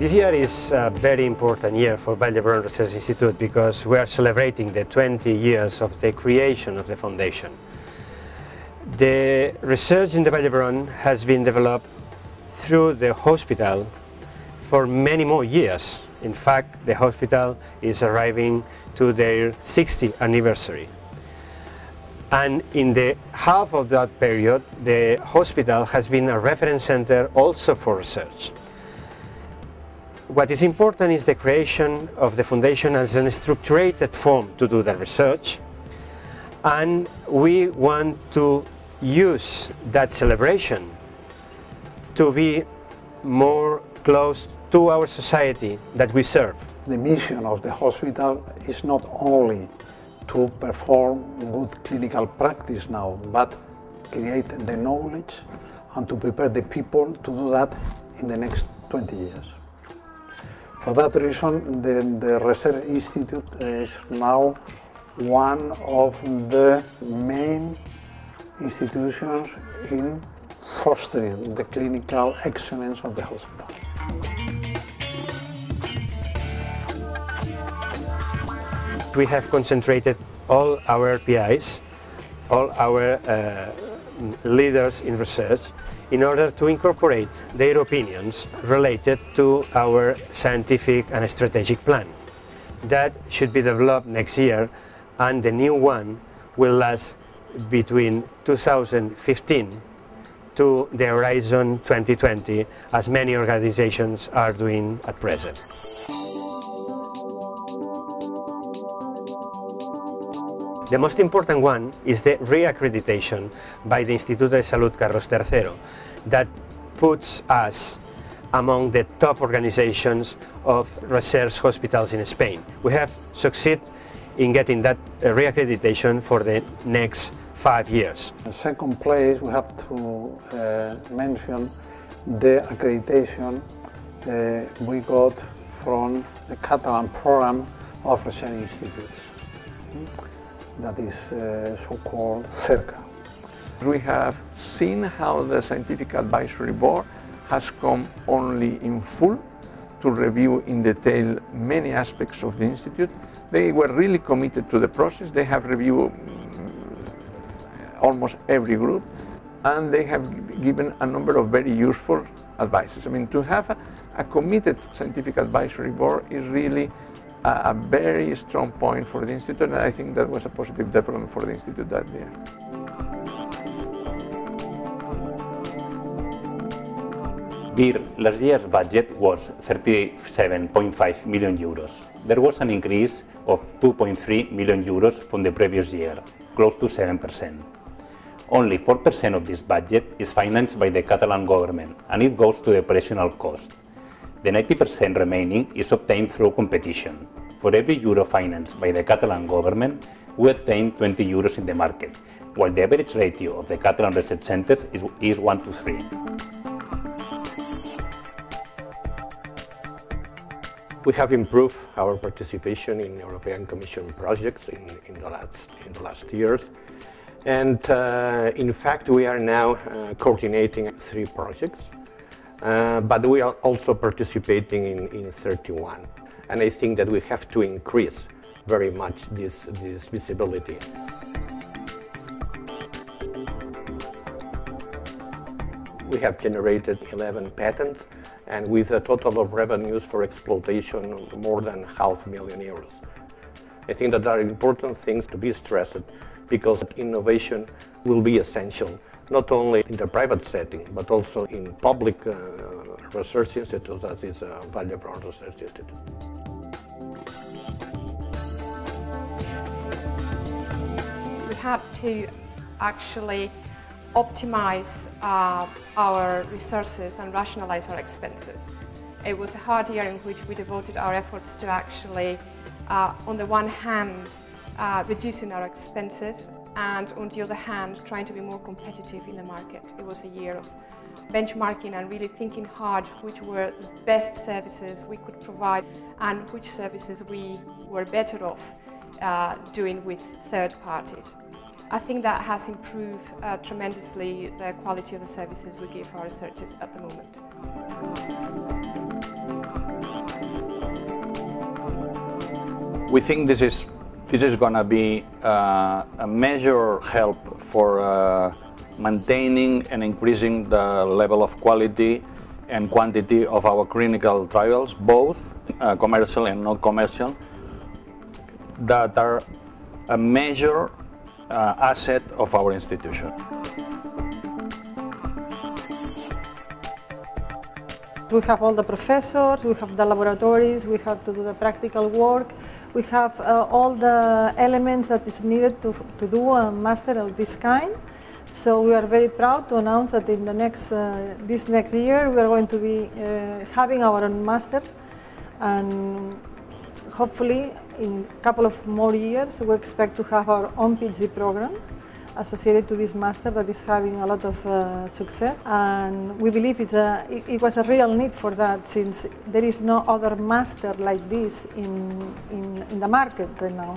This year is a very important year for Vall d'Hebron Research Institute because we are celebrating the 20 years of the creation of the foundation. The research in the Vall d'Hebron has been developed through the hospital for many more years. In fact, the hospital is arriving to their 60th anniversary. And in the half of that period, the hospital has been a reference center also for research. What is important is the creation of the foundation as a structured form to do the research, and we want to use that celebration to be more close to our society that we serve. The mission of the hospital is not only to perform good clinical practice now, but create the knowledge and to prepare the people to do that in the next 20 years. For that reason, the Research Institute is now one of the main institutions in fostering the clinical excellence of the hospital. We have concentrated all our PIs, all our leaders in research, in order to incorporate their opinions related to our scientific and strategic plan. That should be developed next year, and the new one will last between 2015 to the horizon 2020, as many organizations are doing at present. The most important one is the re-accreditation by the Instituto de Salud Carlos III that puts us among the top organizations of research hospitals in Spain. We have succeeded in getting that re-accreditation for the next 5 years. In second place, we have to mention the accreditation we got from the Catalan program of research institutes. That is so-called CERCA. We have seen how the Scientific Advisory Board has come only in full to review in detail many aspects of the Institute. They were really committed to the process. They have reviewed almost every group, and they have given a number of very useful advices. I mean, to have a committed Scientific Advisory Board is really a very strong point for the Institute, and I think that was a positive development for the Institute that year. VHIR last year's budget was 37.5 million euros. There was an increase of 2.3 million euros from the previous year, close to 7%. Only 4% of this budget is financed by the Catalan government, and it goes to the operational cost. The 90% remaining is obtained through competition. For every euro financed by the Catalan government, we obtain 20 euros in the market, while the average ratio of the Catalan research centers is 1 to 3. We have improved our participation in European Commission projects in the last years. And in fact, we are now coordinating 3 projects. But we are also participating in 31, and I think that we have to increase very much this visibility. We have generated 11 patents, and with a total of revenues for exploitation of more than €500,000 euros. I think that there are important things to be stressed, because innovation will be essential not only in the private setting, but also in public research institutes, that is Vall d'Hebron Research Institute. We had to actually optimize our resources and rationalize our expenses. It was a hard year in which we devoted our efforts to actually, on the one hand, reducing our expenses, and on the other hand, trying to be more competitive in the market. It was a year of benchmarking and really thinking hard which were the best services we could provide and which services we were better off doing with third parties. I think that has improved tremendously the quality of the services we give our researchers at the moment. We think this is going to be a major help for maintaining and increasing the level of quality and quantity of our clinical trials, both commercial and non-commercial, that are a major asset of our institution. We have all the professors, we have the laboratories, we have to do the practical work, we have all the elements that is needed to do a master of this kind. So we are very proud to announce that in the this next year we are going to be having our own master, and hopefully in a couple of more years we expect to have our own PhD program associated to this master that is having a lot of success, and we believe it was a real need for that, since there is no other master like this in the market right now.